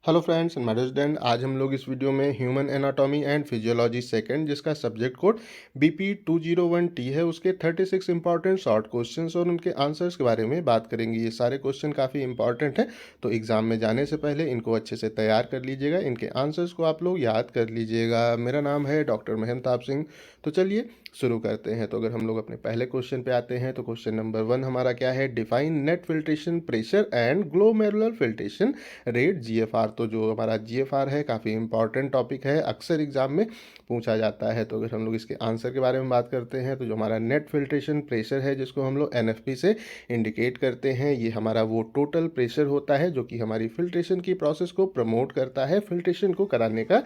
Hello friends and my student, आज हम लोग इस वीडियो में human anatomy and physiology second जिसका सब्जेक्ट कोड BP201T है उसके 36 इंपॉर्टेंट शॉर्ट क्वेश्चंस और उनके आंसर्स के बारे में बात करेंगे। ये सारे क्वेश्चन काफ़ी इंपॉर्टेंट हैं, तो एग्जाम में जाने से पहले इनको अच्छे से तैयार कर लीजिएगा, इनके आंसर्स को आप लोग याद कर लीजिएगा। मेरा नाम है डॉक्टर महंताब सिंह। तो चलिए शुरू करते हैं। तो अगर हम लोग अपने पहले क्वेश्चन पे आते हैं तो क्वेश्चन नंबर 1 हमारा क्या है, define net filtration pressure and glomerular filtration rate GFR। तो जो हमारा GFR है काफ़ी इंपॉर्टेंट टॉपिक है, अक्सर एग्जाम में पूछा जाता है। तो अगर हम लोग इसके आंसर के बारे में बात करते हैं तो जो हमारा नेट फिल्ट्रेशन प्रेशर है जिसको हम लोग NFP से इंडिकेट करते हैं, ये हमारा वो टोटल प्रेशर होता है जो कि हमारी फिल्ट्रेशन की प्रोसेस को प्रमोट करता है, फिल्ट्रेशन को कराने का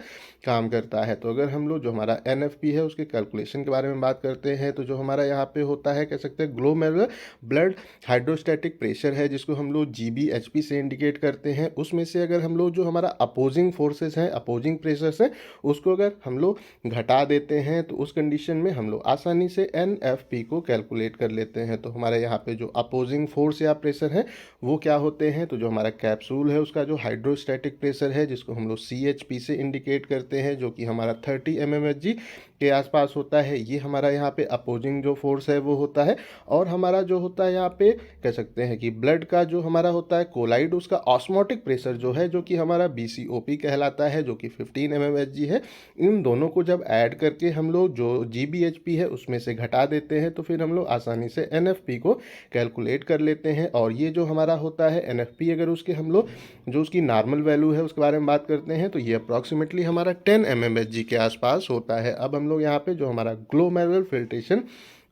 काम करता है। तो अगर हम लोग जो हमारा NFP है उसके कैलकुलेशन के बारे में बात करते हैं तो जो हमारा यहाँ पे होता है कह सकते हैं ग्लोमेरुलर ब्लड हाइड्रोस्टैटिक प्रेशर है जिसको हम लोग GBHP से इंडिकेट करते हैं। उसमें से अगर हम लोग जो हमारा अपोजिंग फोर्सेस हैं, अपोजिंग प्रेशर्स हैं, उसको अगर हम लोग घटा देते हैं तो उस कंडीशन में हम लोग आसानी से NFP को कैलकुलेट कर लेते हैं। तो हमारे यहाँ पे जो अपोजिंग फोर्स या प्रेशर है वो क्या होते हैं, तो जो हमारा कैप्सूल है उसका जो हाइड्रोस्टैटिक प्रेशर है जिसको हम लोग CHP से इंडिकेट करते हैं जो कि हमारा 30 mmHg के आसपास होता है, ये हमारा यहाँ पे अपोजिंग जो फोर्स है वो होता है। और हमारा जो होता है यहाँ पे कह सकते हैं कि ब्लड का जो हमारा होता है कोलाइड, उसका ऑस्मोटिक प्रेशर जो है जो कि हमारा BCOP कहलाता है जो कि 15 mmHg है। इन दोनों को जब ऐड करके हम लोग जो GBHP है उसमें से घटा देते हैं तो फिर हम लोग आसानी से NFP को कैलकुलेट कर लेते हैं। और ये जो हमारा होता है NFP, अगर उसके हम लोग जो उसकी नॉर्मल वैल्यू है उसके बारे में बात करते हैं तो ये अप्रॉक्सीमेटली हमारा 10 mmHg के आसपास होता है। अब हम लोग यहाँ पे जो हमारा ग्लोमेरुलर फिल्ट्रेशन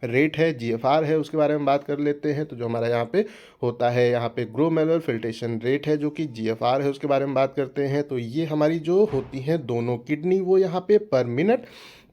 रेट है GFR है उसके बारे में बात कर लेते हैं। तो जो हमारा यहाँ पे होता है, यहाँ पे ग्लोमेरुलर फिल्ट्रेशन रेट है जो कि GFR है उसके बारे में बात करते हैं। तो ये हमारी जो होती हैं दोनों किडनी, वो यहाँ पे पर मिनट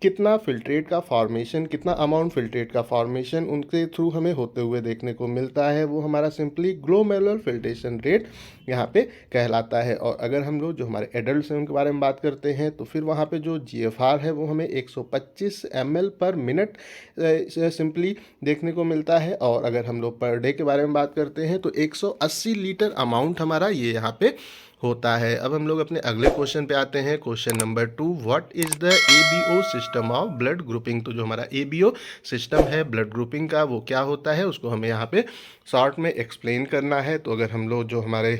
कितना फिल्ट्रेट का फॉर्मेशन, कितना अमाउंट फिल्ट्रेट का फॉर्मेशन उनके थ्रू हमें होते हुए देखने को मिलता है, वो हमारा सिंपली ग्लोमेरुलर फिल्ट्रेशन रेट यहाँ पे कहलाता है। और अगर हम लोग जो हमारे एडल्ट हैं उनके बारे में बात करते हैं तो फिर वहाँ पे जो GFR है वो हमें 125 ml पर मिनट सिंपली देखने को मिलता है। और अगर हम लोग पर डे के बारे में बात करते हैं तो 180 लीटर अमाउंट हमारा ये यहाँ पे होता है। अब हम लोग अपने अगले क्वेश्चन पे आते हैं, question number 2, what is the ABO system of blood grouping. तो जो हमारा ABO सिस्टम है ब्लड ग्रुपिंग का वो क्या होता है उसको हमें यहाँ पे शॉर्ट में एक्सप्लेन करना है। तो अगर हम लोग जो हमारे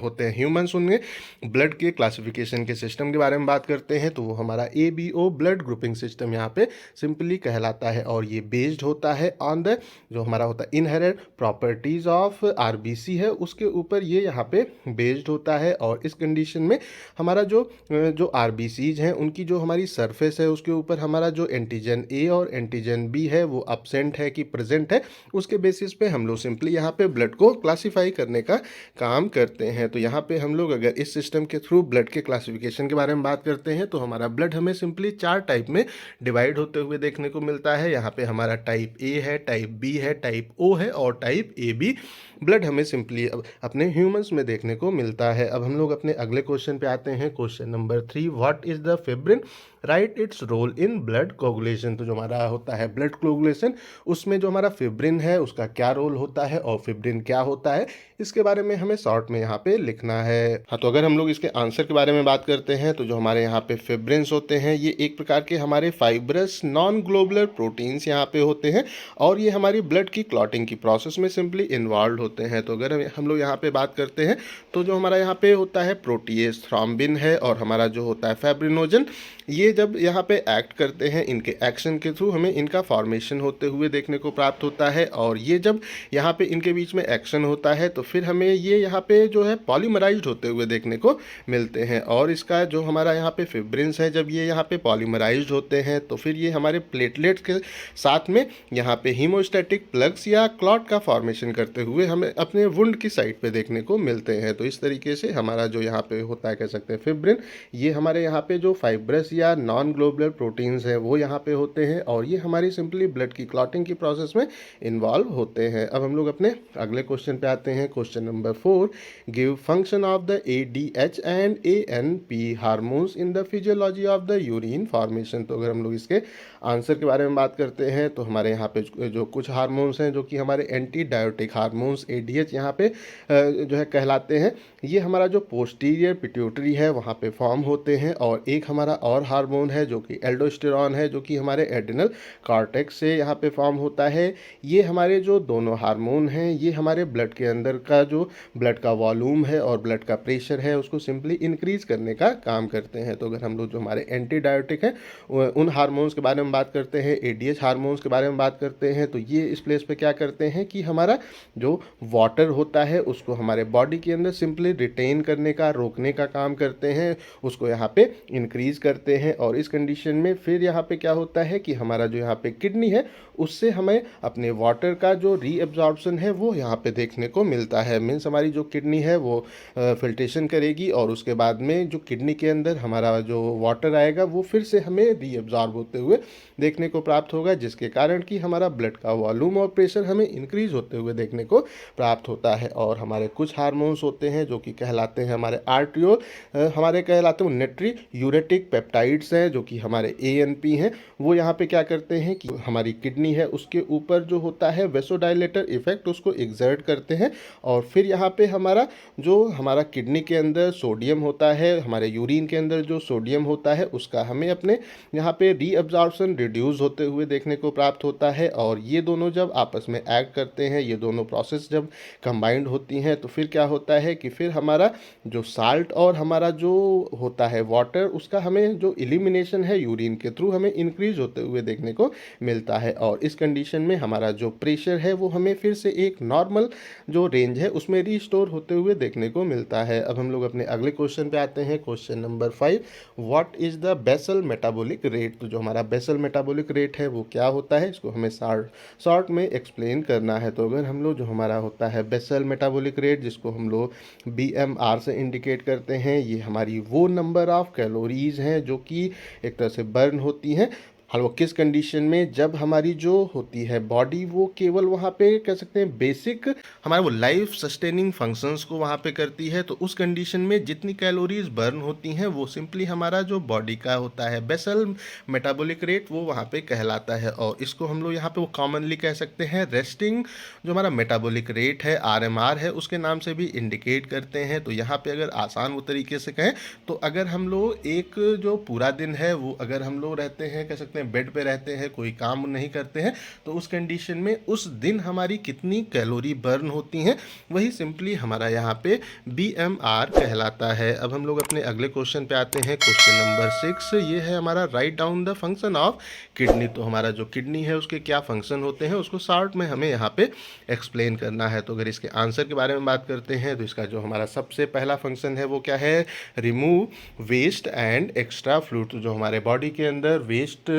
होते हैं ह्यूमंस, उनमें ब्लड के क्लासिफिकेशन के सिस्टम के बारे में बात करते हैं तो वो हमारा ABO ब्लड ग्रुपिंग सिस्टम यहाँ पे सिंपली कहलाता है। और ये बेस्ड होता है ऑन द जो हमारा होता है इनहेरेंट प्रॉपर्टीज ऑफ RBC है, उसके ऊपर ये यहाँ पे बेस्ड होता है। और इस कंडीशन में हमारा जो RBCs हैं उनकी जो हमारी सरफेस है उसके ऊपर हमारा जो एंटीजन A और एंटीजन B है वो अब्सेंट है कि प्रेजेंट है, उसके बेसिस पे हम लोग सिंपली यहाँ पे ब्लड को क्लासीफाई करने का काम करते हैं। तो यहाँ पे हम लोग अगर इस सिस्टम के थ्रू ब्लड के क्लासिफिकेशन के बारे में बात करते हैं तो हमारा ब्लड हमें सिंपली 4 टाइप में डिवाइड होते हुए देखने को मिलता है। यहाँ पे हमारा टाइप A है, टाइप B है, टाइप O है और टाइप AB ब्लड हमें सिंपली अपने ह्यूमंस में देखने को मिलता है। अब हम लोग अपने अगले क्वेश्चन पे आते हैं, question number 3, what is the fibrin write its role in blood coagulation. तो जो हमारा होता है ब्लड कोगुलेशन, उसमें जो हमारा फिब्रिन है उसका क्या रोल होता है और फिब्रिन क्या होता है, इसके बारे में हमें शॉर्ट में यहाँ पे लिखना है। हाँ, तो अगर हम लोग इसके आंसर के बारे में बात करते हैं तो जो हमारे यहाँ पे फिब्रिन्स होते हैं ये एक प्रकार के हमारे फाइब्रस नॉन ग्लोबुलर प्रोटीन्स यहाँ पे होते हैं और ये हमारी ब्लड की क्लॉटिंग की प्रोसेस में सिंपली इन्वॉल्व होते हैं। तो अगर हम लोग यहाँ पे बात करते हैं तो जो हमारा यहाँ पे होता है प्रोटीएस, थ्रोम्बिन है और हमारा जो होता है फाइब्रिनोजन, ये जब यहाँ पे एक्ट करते हैं इनके एक्शन के थ्रू हमें इनका फॉर्मेशन होते हुए देखने को प्राप्त होता है। और ये जब यहाँ पे इनके बीच में एक्शन होता है तो फिर हमें ये यहाँ पे जो है पॉलीमराइज्ड होते हुए देखने को मिलते हैं। और इसका जो हमारा यहाँ पे फिब्रिन्स है, जब ये यहाँ पे पॉलीमराइज्ड होते हैं तो फिर ये हमारे प्लेटलेट्स के साथ में यहाँ पे हीमोस्टैटिक प्लग्स या क्लॉट का फॉर्मेशन करते हुए हमें अपने वुंड की साइड पे देखने को मिलते हैं। तो इस तरीके से हमारा जो यहाँ पे होता है कह सकते हैं फिब्रिन, ये हमारे यहाँ पे जो फाइब्रस या नॉन ग्लोबुलर प्रोटीन्स हैं वो यहाँ पे होते हैं और ये हमारी सिंपली ब्लड की क्लॉटिंग की प्रोसेस में इन्वॉल्व होते हैं। अब हम लोग अपने अगले क्वेश्चन पे आते हैं। Question number 4, give function of the ADH and ANP hormones in the physiology of the urine formation. तो अगर हम लोग इसके आंसर के बारे में बात करते हैं तो हमारे यहाँ पे जो कुछ हार्मोन्स हैं जो कि हमारे एंटी डायोटिक हार्मोन्स ADH यहाँ पे जो है कहलाते हैं, ये हमारा जो पोस्टीरियर पिट्यूटरी है वहाँ पे फॉर्म होते हैं। और एक हमारा और हार्मोन है जो कि एल्डोस्टेरॉन है, जो कि हमारे एड्रिनल कॉर्टेक्स से यहाँ पे फॉर्म होता है। ये हमारे जो दोनों हार्मोन हैं ये हमारे ब्लड के अंदर का जो ब्लड का वॉल्यूम है और ब्लड का प्रेशर है उसको सिंपली इंक्रीज करने का काम करते हैं। तो अगर हम लोग जो हमारे एंटी डायोटिक हैं उन हार्मोन्स के बारे में बात करते हैं, ADH हार्मोन्स के बारे में बात करते हैं, तो ये इस प्लेस पे क्या करते हैं कि हमारा जो वाटर होता है उसको हमारे बॉडी के अंदर सिंपली रिटेन करने का, रोकने का काम करते हैं, उसको यहाँ पे इंक्रीज करते हैं। और इस कंडीशन में फिर यहाँ पे क्या होता है कि हमारा जो यहाँ पे किडनी है उससे हमें अपने वाटर का जो रीअब्जॉर्प्शन है वो यहाँ पे देखने को मिलता है। मीन्स हमारी जो किडनी है वो फिल्ट्रेशन करेगी और उसके बाद में जो किडनी के अंदर हमारा जो वाटर आएगा वो फिर से हमें रीअब्जॉर्ब होते हुए देखने को प्राप्त होगा, जिसके कारण कि हमारा ब्लड का वॉल्यूम और प्रेशर हमें इंक्रीज होते हुए देखने को प्राप्त होता है। और हमारे कुछ हार्मोन्स होते हैं जो कि कहलाते हैं हमारे आर्ट्रियोल, हमारे कहलाते हैं नेट्री यूरेटिक पेप्टाइड्स हैं जो कि हमारे ANP हैं। वो यहाँ पे क्या करते हैं कि हमारी किडनी है उसके ऊपर जो होता है वेसोडाइलेटर इफेक्ट उसको एग्जर्ट करते हैं। और फिर यहाँ पे हमारा किडनी के अंदर सोडियम होता है, हमारे यूरिन के अंदर जो सोडियम होता है उसका हमें अपने यहाँ पे रीअब्जॉर्प्शन रिड्यूस होते हुए देखने को प्राप्त होता है। और ये दोनों जब आपस में एक्ट करते हैं, ये दोनों प्रोसेस जब कंबाइंड होती हैं तो फिर क्या होता है कि फिर हमारा जो साल्ट और हमारा जो होता है वाटर उसका हमें जो एलिमिनेशन है यूरिन के थ्रू हमें इंक्रीज होते हुए देखने को मिलता है। और इस कंडीशन में हमारा जो प्रेशर है वो हमें फिर से एक नॉर्मल जो रेंज है उसमें रिस्टोर होते हुए देखने को मिलता है। अब हम लोग अपने अगले क्वेश्चन पे आते हैं। Question number 5, what is the basal metabolic rate. तो जो हमारा बेसल मेटाबॉलिक रेट है वो क्या होता है, इसको हमें शॉर्ट में एक्सप्लेन करना है। तो अगर हम लोग जो हमारा होता है बेसल मेटाबॉलिक रेट जिसको हम लोग BMR से इंडिकेट करते हैं, ये हमारी वो नंबर ऑफ कैलोरीज हैं जो कि एक तरह से बर्न होती हैं। हाँ, वो किस कंडीशन में, जब हमारी जो होती है बॉडी वो केवल वहाँ पे कह सकते हैं बेसिक हमारे वो लाइफ सस्टेनिंग फंक्शंस को वहाँ पे करती है, तो उस कंडीशन में जितनी कैलोरीज बर्न होती हैं वो सिंपली हमारा जो बॉडी का होता है बेसल मेटाबॉलिक रेट वो वहाँ पे कहलाता है। और इसको हम लोग यहाँ पे वो कॉमनली कह सकते हैं रेस्टिंग जो हमारा मेटाबॉलिक रेट है RMR है उसके नाम से भी इंडिकेट करते हैं। तो यहाँ पे अगर आसान वो तरीके से कहें तो अगर हम लोग एक जो पूरा दिन है वो अगर हम लोग रहते हैं कह सकते हैं बेड पे रहते हैं, कोई काम नहीं करते हैं, तो उस कंडीशन में उस दिन हमारी कितनी कैलोरी बर्न होती हैं वही सिंपली हमारा यहाँ पे BMR कहलाता है। अब हम लोग अपने अगले क्वेश्चन पे आते हैं। क्वेश्चन नंबर 6, ये है हमारा write down the function of kidney. तो हमारा जो किडनी है उसके क्या फंक्शन होते हैं उसको शॉर्ट में हमें यहाँ पे एक्सप्लेन करना है। तो अगर इसके आंसर के बारे में बात करते हैं तो इसका जो हमारा सबसे पहला फंक्शन है वो क्या है, remove waste and extra fluid. तो जो हमारे बॉडी के अंदर वेस्ट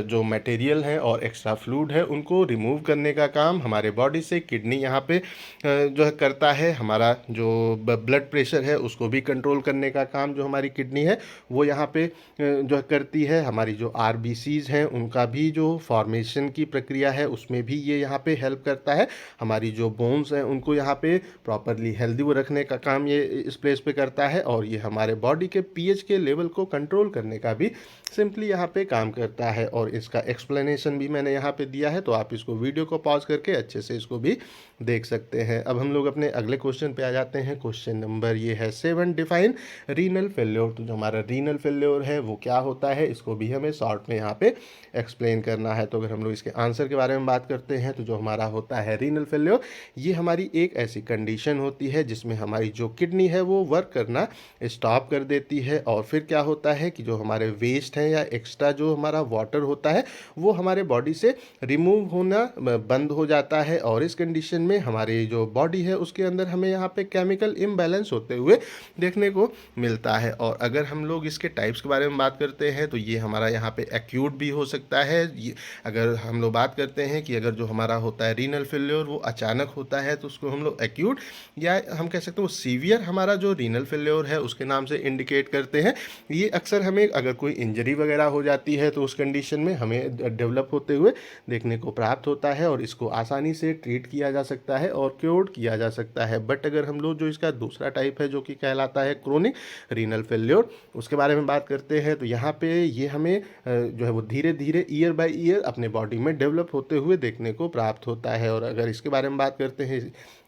जो मटेरियल है और एक्स्ट्रा फ्लूइड है उनको रिमूव करने का काम हमारे बॉडी से किडनी यहाँ पे जो है करता है। हमारा जो ब्लड प्रेशर है उसको भी कंट्रोल करने का काम जो हमारी किडनी है वो यहाँ पे जो है करती है। हमारी जो RBCs हैं उनका भी जो फॉर्मेशन की प्रक्रिया है उसमें भी ये यहाँ पे हेल्प करता है। हमारी जो बोन्स हैं उनको यहाँ पे प्रॉपरली हेल्दी वो रखने का काम ये इस प्लेस पे करता है। और ये हमारे बॉडी के pH के लेवल को कंट्रोल करने का भी सिंपली यहाँ पे काम करता है। और इसका एक्सप्लेनेशन भी मैंने यहाँ पे दिया है, तो आप इसको वीडियो को पॉज करके अच्छे से इसको भी देख सकते हैं। अब हम लोग अपने अगले क्वेश्चन पे आ जाते हैं। क्वेश्चन नंबर ये है 7, डिफाइन रीनल फेल्योर। तो जो हमारा रीनल फेल्योर है वो क्या होता है इसको भी हमें शॉर्ट में यहाँ पे एक्सप्लेन करना है। तो अगर हम लोग इसके आंसर के बारे में बात करते हैं तो जो हमारा होता है रीनल फेल्योर, ये हमारी एक ऐसी कंडीशन होती है जिसमें हमारी जो किडनी है वो वर्क करना स्टॉप कर देती है। और फिर क्या होता है कि जो हमारे वेस्ट हैं या एक्स्ट्रा जो हमारा वाटर होता है वो हमारे बॉडी से रिमूव होना बंद हो जाता है, और इस कंडीशन में हमारी जो बॉडी है उसके अंदर हमें यहाँ पे केमिकल इम्बैलेंस होते हुए देखने को मिलता है। और अगर हम लोग इसके टाइप्स के बारे में बात करते हैं तो ये हमारा यहाँ पे एक्यूट भी हो सकता है। ये अगर हम लोग बात करते हैं कि अगर जो हमारा होता है रीनल फेल्योर वो अचानक होता है तो उसको हम लोग एक्यूट, या हम कह सकते हैं वो सीवियर हमारा जो रीनल फेल्योर है उसके नाम से इंडिकेट करते हैं। ये अक्सर हमें अगर कोई इंजरी वगैरह हो जाती है तो उस कंडीशन में हमें डेवलप होते हुए देखने को प्राप्त होता है, और इसको आसानी से ट्रीट किया जा सकता है और क्योर किया जा सकता है। बट अगर हम लोग जो इसका दूसरा टाइप है जो कि कहलाता है क्रोनिक रीनल फेल्योर, उसके बारे में बात करते हैं तो यहाँ पे ये हमें जो है वो धीरे धीरे ईयर बाय ईयर अपने बॉडी में डेवलप होते हुए देखने को प्राप्त होता है। और अगर इसके बारे में बात करते हैं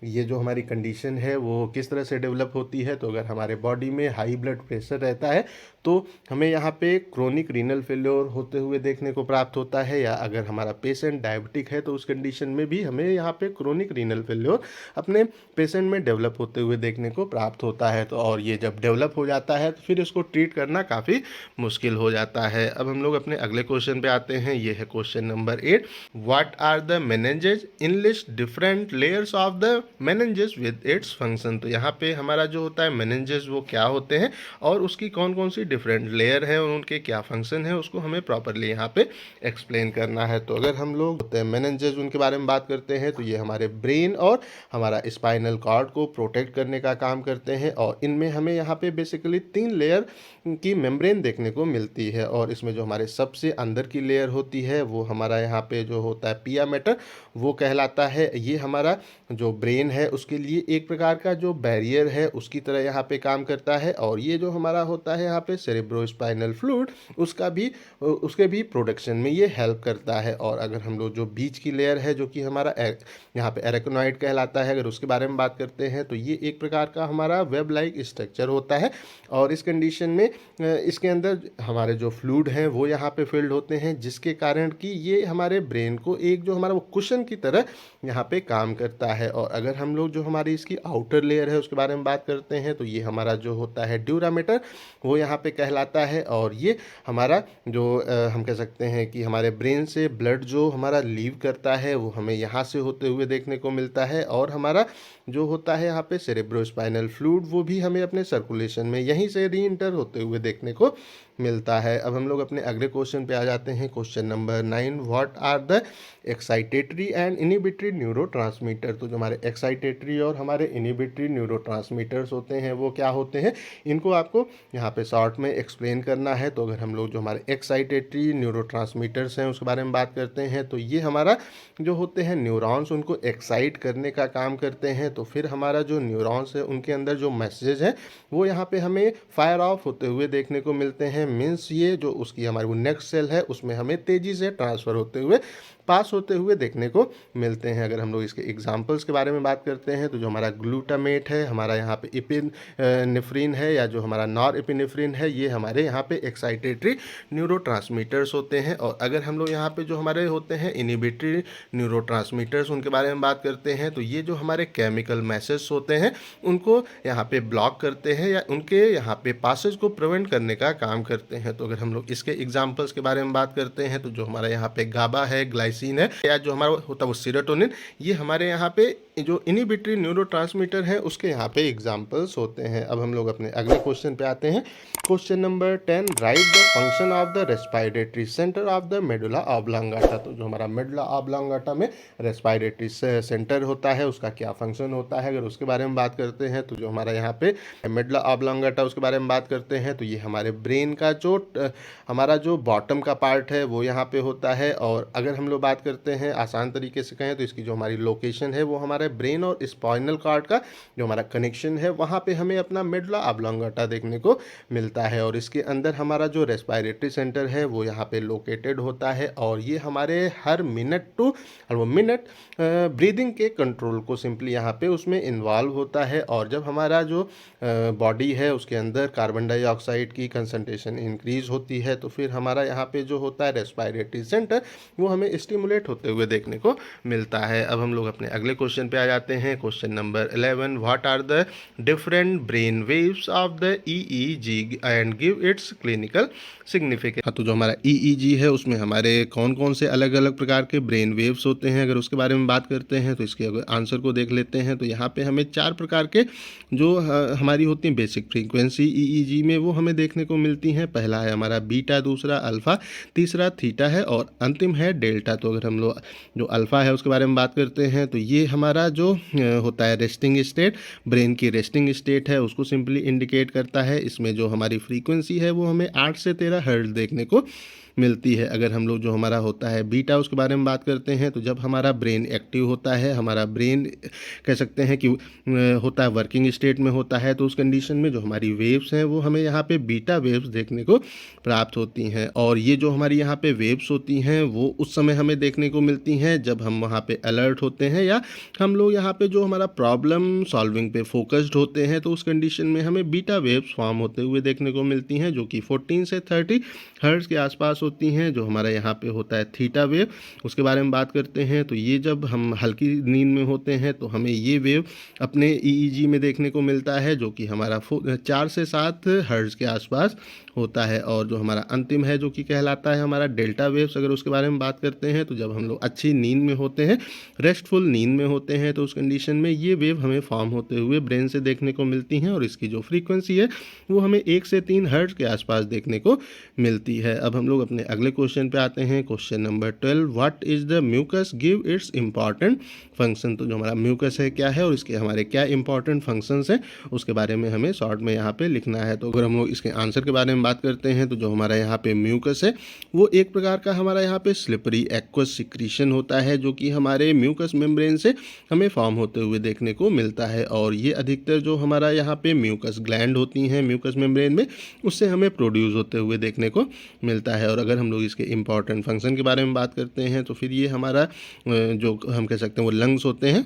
ये जो हमारी कंडीशन है वो किस तरह से डेवलप होती है, तो अगर हमारे बॉडी में हाई ब्लड प्रेशर रहता है तो हमें यहाँ पे क्रोनिक रीनल फेल्योर होते हुए देखने को प्राप्त होता है, या अगर हमारा पेशेंट डायबिटिक है तो उस कंडीशन में भी हमें यहाँ पे क्रोनिक रीनल फेल्योर अपने पेशेंट में डेवलप होते हुए देखने को प्राप्त होता है। तो और ये जब डेवलप हो जाता है तो फिर इसको ट्रीट करना काफ़ी मुश्किल हो जाता है। अब हम लोग अपने अगले क्वेश्चन पे आते हैं, ये है question number 8। What are the meninges? Enlist different layers of the meninges with its function. तो यहाँ पे हमारा जो होता है मेनिंजेस वो क्या होते हैं और उसकी कौन कौन सी डिफरेंट लेयर है और उनके क्या फंक्शन है उसको हमें प्रॉपरली यहाँ पे एक्सप्लेन करना है। तो अगर हम लोग मेनिंजेस उनके बारे में बात करते हैं तो ये हमारे ब्रेन और हमारा स्पाइनल कॉर्ड को प्रोटेक्ट करने का काम करते हैं, और इनमें हमें यहाँ पे बेसिकली 3 लेयर की मेम्ब्रेन देखने को मिलती है। और इसमें जो हमारे सबसे अंदर की लेयर होती है वो हमारा यहाँ पे जो होता है पिया मैटर वो कहलाता है। ये हमारा जो ब्रेन है उसके लिए एक प्रकार का जो बैरियर है उसकी तरह यहाँ पे काम करता है, और ये जो हमारा होता है यहाँ पे सेरेब्रोस्पाइनल फ्लूइड उसके भी प्रोडक्शन में ये हेल्प करता है। और अगर हम लोग जो बीच की लेयर है जो कि हमारा यहाँ पे एरेक्नोइड कहलाता है, अगर उसके बारे में बात करते हैं तो ये एक प्रकार का हमारा वेब लाइक स्ट्रक्चर होता है, और इस कंडीशन में इसके अंदर हमारे जो फ्लूइड हैं वो यहाँ पे फिल्ड होते हैं, जिसके कारण कि ये हमारे ब्रेन को एक जो हमारा वो कुशन की तरह यहाँ पे काम करता है। और अगर हम लोग जो हमारी इसकी आउटर लेयर है उसके बारे में बात करते हैं तो ये हमारा जो होता है ड्यूरामीटर वो यहाँ पे कहलाता है, और ये हमारा जो हम कह सकते हैं कि हमारे ब्रेन से ब्लड जो हमारा लीव करता है वो हमें यहाँ से होते हुए देखने को मिलता है, और हमारा जो होता है यहाँ पे सेरेब्रोस्पाइनल फ्लूइड वो भी हमें अपने सर्कुलेशन में यहीं से री इंटर होते हुए देखने को मिलता है। अब हम लोग अपने अगले क्वेश्चन पे आ जाते हैं, question number 9। What are the excitatory and inhibitory neurotransmitter? तो जो हमारे एक्साइटेटरी और हमारे इनिबिटरी न्यूरोट्रांसमीटर्स होते हैं वो क्या होते हैं, इनको आपको यहाँ पे शॉर्ट में एक्सप्लेन करना है। तो अगर हम लोग जो हमारे एक्साइटेटरी न्यूरोट्रांसमीटर्स हैं उसके बारे में बात करते हैं तो ये हमारा जो होते हैं न्यूरॉन्स उनको एक्साइट करने का काम करते हैं। तो फिर हमारा जो न्यूरॉन्स है उनके अंदर जो मैसेजेस हैं वो यहाँ पे हमें फायर ऑफ होते हुए देखने को मिलते हैं। मीन्स ये जो उसकी हमारी वो नेक्स्ट सेल है उसमें हमें तेज़ी से ट्रांसफ़र होते हुए पास होते हुए देखने को मिलते हैं। अगर हम लोग इसके एग्जांपल्स के बारे में बात करते हैं तो जो हमारा ग्लूटामेट है, हमारा यहाँ पे एपिनेफ्रिन है या जो हमारा नॉर एपिनेफ्रिन है, ये हमारे यहाँ पे एक्साइटेटरी न्यूरोट्रांसमीटर्स होते हैं। और अगर हम लोग यहाँ पे जो हमारे होते हैं इनिबिटरी न्यूरोट्रांसमीटर्स उनके बारे में बात करते हैं तो ये जो हमारे केमिकल मैसेज होते हैं उनको यहाँ पे ब्लॉक करते हैं या उनके यहाँ पे पासेज को प्रिवेंट करने का काम करते हैं। तो अगर हम लोग इसके एग्जाम्पल्स के बारे में बात करते हैं तो जो हमारा यहाँ पे गाबा है, ग्लाइसिन है, या जो हमारा होता है वो सीरोटोनिन, ये हमारे यहाँ पे जो इनिबिटरी न्यूरोट्रांसमीटर है उसके यहाँ पे एग्जाम्पल्स होते हैं। अब हम लोग अपने अगले क्वेश्चन पे आते हैं, question number 10। Write the function of the respiratory centre of the medulla oblongata. तो जो हमारा मेडुला ऑब्लांगाटा में रेस्पिरेटरी सेंटर होता है उसका क्या फंक्शन होता है, अगर उसके बारे में बात करते हैं तो जो हमारा यहाँ पे मेडुला ऑब्लांगाटा उसके बारे में बात करते हैं तो ये हमारे ब्रेन का जो हमारा जो बॉटम का पार्ट है वो यहाँ पे होता है। और अगर हम लोग बात करते हैं आसान तरीके से कहें तो इसकी जो हमारी लोकेशन है वो हमारे ब्रेन और स्पाइनल कॉर्ड का जो हमारा कनेक्शन है वहाँ पे हमें अपना मेडुला ऑब्लांगाटा देखने को मिलता है। और इसके अंदर हमारा जो रेस्पिरेटरी सेंटर है वो यहाँ पे लोकेटेड होता है, और ये हमारे हर मिनट ब्रीदिंग के कंट्रोल को सिंपली यहाँ पे उसमें इन्वॉल्व होता है। और जब हमारा जो बॉडी है उसके अंदर कार्बन डाइऑक्साइड की कंसंट्रेशन इंक्रीज होती है तो फिर हमारा यहाँ पे जो होता है रेस्पिरेटरी सेंटर वो हमें स्टिमुलेट होते हुए देखने को मिलता है। अब हम लोग अपने अगले क्वेश्चन पे आ जाते हैं। Question number 11, what are the different brain waves of the EEG and give its clinical significance. हाँ, तो जो हमारा ईईजी है उसमें हमारे कौन कौन से अलग अलग प्रकार के ब्रेन वेव्स होते हैं, अगर उसके बारे में बात करते हैं तो इसके अगर आंसर को देख लेते हैं तो यहाँ पे हमें 4 प्रकार के जो हमारी होती हैं बेसिक फ्रीक्वेंसी ईईजी में वो हमें देखने को मिलती हैं। पहला है हमारा बीटा, दूसरा अल्फ़ा, तीसरा थीटा है और अंतिम है डेल्टा। तो अगर हम लोग जो अल्फ़ा है उसके बारे में बात करते हैं तो ये हमारा जो होता है रेस्टिंग स्टेट, ब्रेन की रेस्टिंग स्टेट है उसको सिंपली इंडिकेट करता है। इसमें जो हमारी फ्रीक्वेंसी है वो हमें 8 से 13 हर्ट्ज देखने को मिलती है। अगर हम लोग जो हमारा होता है बीटा उसके बारे में बात करते हैं तो जब हमारा ब्रेन एक्टिव होता है, हमारा ब्रेन कह सकते हैं कि होता है वर्किंग स्टेट में होता है, तो उस कंडीशन में जो हमारी वेव्स हैं वो हमें यहाँ पे बीटा वेव्स देखने को प्राप्त होती हैं। और ये जो हमारी यहाँ पे वेव्स होती हैं वो उस समय हमें देखने को मिलती हैं जब हम वहाँ पे अलर्ट होते हैं या हम लोग यहाँ पे जो हमारा प्रॉब्लम सॉल्विंग पे फोकस्ड होते हैं, तो उस कंडीशन में हमें बीटा वेव्स फॉर्म होते हुए देखने को मिलती हैं जो कि 14 से 30 हर्ट्ज के आसपास होती हैं। जो हमारा यहाँ पे होता है थीटा वेव, उसके बारे में बात करते हैं तो ये जब हम हल्की नींद में होते हैं तो हमें ये वेव अपने ईईजी में देखने को मिलता है जो कि हमारा 4 से 7 हर्ट्ज के आसपास होता है। और जो हमारा अंतिम है जो कि कहलाता है हमारा डेल्टा वेव्स, अगर उसके बारे में बात करते हैं तो जब हम लोग अच्छी नींद में होते हैं, रेस्टफुल नींद में होते हैं, तो उस कंडीशन में ये वेव हमें फॉर्म होते हुए ब्रेन से देखने को मिलती हैं और इसकी जो फ्रीक्वेंसी है वो हमें 1 से 3 हर्ट्ज के आसपास देखने को मिलती है। अब हम लोग अपने अगले क्वेश्चन पे आते हैं। Question number 12, what is the mucus, give its important function. तो जो हमारा म्यूकस है क्या है और इसके हमारे क्या इंपॉर्टेंट फंक्शंस हैं उसके बारे में हमें शॉर्ट में यहाँ पे लिखना है। तो अगर हम लोग इसके आंसर के बारे में बात करते हैं तो जो हमारा यहाँ पे म्यूकस है वो एक प्रकार का हमारा यहाँ पे स्लिपरी एक्वस सिक्रीशन होता है जो कि हमारे म्यूकस मेम्ब्रेन से हमें फॉर्म होते हुए देखने को मिलता है। और ये अधिकतर जो हमारा यहाँ पे म्यूकस ग्लैंड होती हैं म्यूकस मेम्ब्रेन में, उससे हमें प्रोड्यूस होते हुए देखने को मिलता है। और अगर हम लोग इसके इंपॉर्टेंट फंक्शन के बारे में बात करते हैं तो फिर ये हमारा जो हम कह सकते हैं वो लंग्स होते हैं,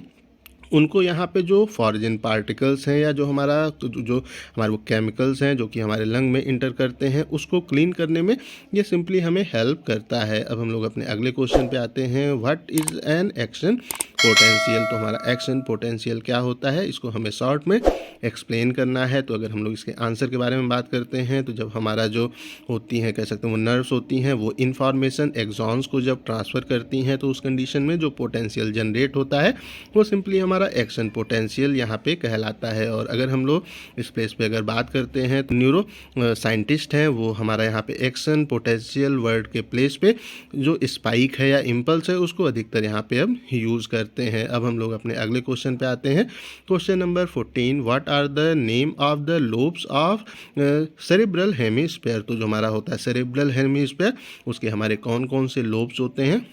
उनको यहाँ पे जो फॉरेन पार्टिकल्स हैं या जो हमारा जो हमारे वो केमिकल्स हैं जो कि हमारे लंग में इंटर करते हैं उसको क्लीन करने में ये सिंपली हमें हेल्प करता है। अब हम लोग अपने अगले क्वेश्चन पे आते हैं। What is an action potential. तो हमारा एक्शन पोटेंशियल क्या होता है इसको हमें शॉर्ट में एक्सप्लेन करना है। तो अगर हम लोग इसके आंसर के बारे में बात करते हैं तो जब हमारा जो होती हैं कह सकते हैं वो नर्व्स होती हैं वो इन्फॉर्मेशन एक्सॉन्स को जब ट्रांसफ़र करती हैं तो उस कंडीशन में जो पोटेंशियल जनरेट होता है वो सिंपली हमारा एक्शन पोटेंशियल यहाँ पे कहलाता है। और अगर हम लोग इस प्लेस पे अगर बात करते हैं तो न्यूरो साइंटिस्ट हैं वो हमारा यहाँ पे एक्शन पोटेंशियल वर्ड के प्लेस पे जो स्पाइक है या इम्पल्स है उसको अधिकतर यहाँ पे अब यूज़ करते हैं। अब हम लोग अपने अगले क्वेश्चन पे आते हैं। Question number 14, what are the name of the lobes of cerebral hemisphere. तो जो हमारा होता है सेरेब्रल हेमिस्फीयर उसके हमारे कौन कौन से लोब्स होते हैं